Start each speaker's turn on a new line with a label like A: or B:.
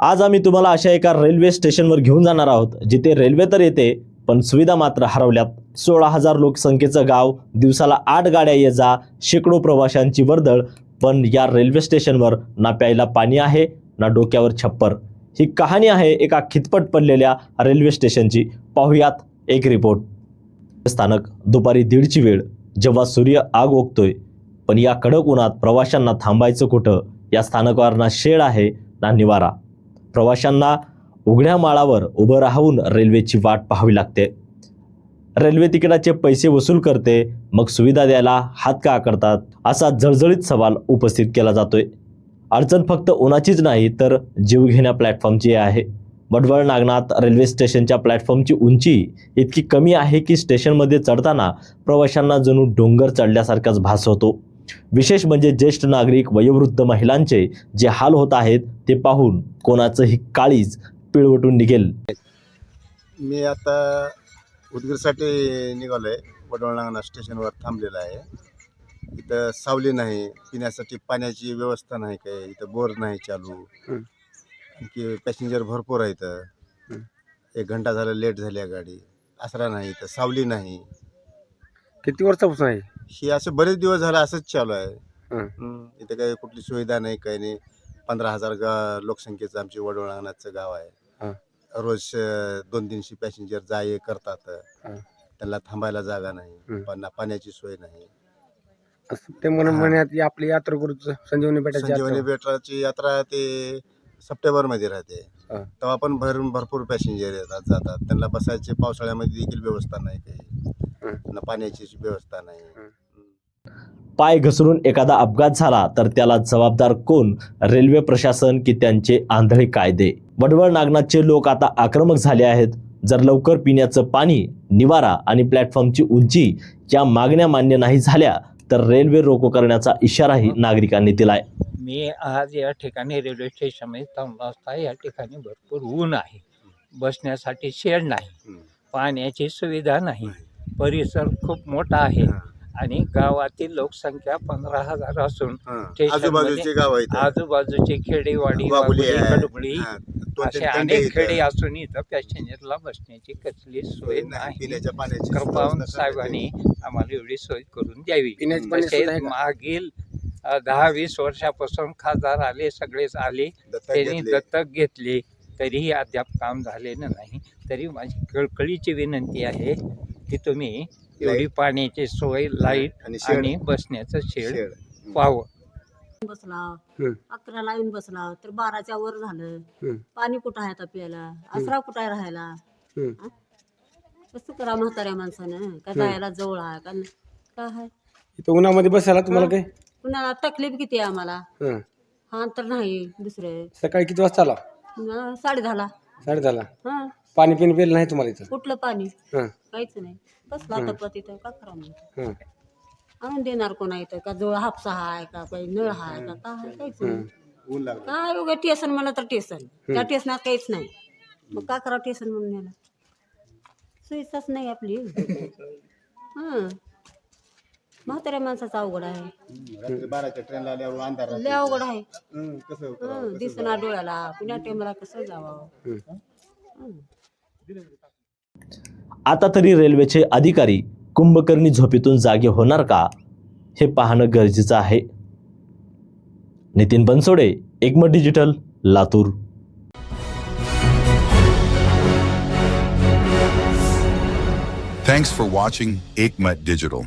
A: आज आम्ही तुम्हाला अशा एका रेल्वे स्टेशनवर घेऊन जाणार आहोत जिथे रेल्वे तर येते पण सुविधा मात्र हरवल्यात। 16,000 लोकसंख्येचं गाव, दिवसाला 8 गाड्या ये जा, शेकडो प्रवाशांची वर्दळ, पण या रेल्वे स्टेशनवर ना प्यायला पाणी आहे ना डोक्यावर छप्पर। ही कहाणी आहे एका खितपट पडलेल्या रेल्वे स्टेशनची। पाहुयात एक रिपोर्ट। स्थानक दुपारी 1:30ची वेळ, जेव्हा सूर्य आग ओकतोय, पण या कडक उन्हात प्रवाशांना थांबायचं कुठं? या स्थानकावर ना शेड आहे ना निवारा। प्रवाशांना उघड्या माळावर उभं राहून रेल्वेची वाट पाहावी लागते। रेल्वे तिकिटाचे पैसे वसूल करते, मग सुविधा द्यायला हात का करतात, असा जळजळीत सवाल उपस्थित केला जातोय। अडचण फक्त उन्हाचीच नाही तर जीवघेण्या प्लॅटफॉर्मची आहे। वडवळ नागनाथ रेल्वे स्टेशनच्या प्लॅटफॉर्मची उंची इतकी कमी आहे की स्टेशनमध्ये चढताना प्रवाशांना जणू डोंगर चढल्यासारखाच भास होतो। विशेष म्हणजे ज्येष्ठ नागरिक, वयोवृद्ध महिलांचे जे हाल होत आहेत ते पाहून कोणाचंही काळीज पिळवटून निघेल।
B: मी आता उदगीरसाठी निघालोय। वडवळ नागनाथ स्टेशनवर थांबलेला आहे। इथं सावली नाही, पिण्यासाठी पाण्याची व्यवस्था नाही, काय इथं बोर नाही चालू, आणखी पॅसेंजर भरपूर आहेत। 1 घंटा झाला लेट झाली आहे गाडी, आसरा नाही, इथं सावली नाही।
C: किती वर्षापासून आहे
B: हे असं बरेच दिवस झालं असंच चालू आहे। इथं काही कुठली सुविधा नाही, काही नाही। 15,000 लोकसंख्येचं आमचे वडवळ नागनाथचं गाव आहे। रोज 200-300 पॅसेंजर जा ये करतात, त्यांना थांबायला जागा नाही, पाण्याची सोय नाही।
C: ते म्हणण्यात आपली यात्रा करू संजीवनी
B: बेटाची यात्रा ते सप्टेंबरमध्ये राहते, तेव्हा पण भरपूर पॅसेंजर येतात जातात। त्यांना बसायचे पावसाळ्यामध्ये देखील व्यवस्था नाही, काही ना पाण्याची व्यवस्था नाही।
A: पाय घसरून एखादा अपघात झाला तर त्याला जबाबदार कोण? रेल्वे प्रशासन की त्यांचे आंधळे कायदे? वडवळ नागनाथचे लोक आता आक्रमक झाले आहेत। जर लवकर पिण्याचं पाणी, निवारा आणि प्लॅटफॉर्मची उंची या मागण्या मान्य नाही झाल्या तर रेल्वे रोको करण्याचा इशाराही नागरिकांनी दिलाय।
D: मी आज या ठिकाणी रेल्वे स्टेशनमध्ये थांबलो असता। या ठिकाणी भरपूर ऊन आहे, बसण्यासाठी शेड नाही, पाण्याची सुविधा नाही, परिसर खूप मोठा आहे आणि गावातील लोकसंख्या 15,000 असून
B: आजूबाजूचे गाव आहेत,
D: आजूबाजूचे खेडेवाडी, कडबळी असे अनेक खेडे असून इथं पॅसेंजरला बसण्याची कसली सोय नाही। कृपावंत साहेबांनी आम्हाला एवढी सोय करून द्यावी। मागील 10-20 वर्षापासून खासदार आले, सगळेच आले, त्यांनी दत्तक घेतले, तरीही अद्याप काम झालेलं नाही। तरी माझी कळकळीची विनंती आहे की तुम्ही एवढी पाण्याची सोय, लाईट आणि बसण्याचं शेड पाहावं।
E: बसला 11ला येऊन बसला तर 12च्या वर झालं। पाणी कुठं आहे आता प्यायला? आसरा कुठं आहे राहायला? कसं करा म्हाताऱ्या माणसानं? का जायला जवळ आहे का आहे?
C: इथं उन्हामध्ये बसायला तुम्हाला काय
E: कुणाला तकलीफ किती आहे आम्हाला? हा तर नाही दुसरे।
C: सकाळी किती वाजता आला?
E: 10:30ला।
C: 10:30ला?
E: हा,
C: पाणी पिणं नाही तुम्हाला इथं?
E: कुठलं पाणी? काहीच नाही। कसला तपत इथं का करा म्हणतो? आणून देणार कोणा इथं? का जवळ हापसा आहे का, काही नळ आहे का, काय काहीच नाही। काय उगा टेशन म्हणलं तर टेशन, त्या टेशनात काहीच नाही, मग का करा टेशन म्हणून न्यायला? सोयीचाच नाही आपली। म्हाताऱ्या माणसाचा अवघड आहे, लय अवघड आहे। दिसना डोळ्याला, पुण्या टेमला कसं जावं?
A: आता तरी रेल्वेचे अधिकारी कुंभकर्णी झोपेतून जागे होणार का, हे पाहणं गरजेचं आहे। नितीन बनसोडे, एकमत digital, Latur.
F: Thanks for watching Ekmat Digital.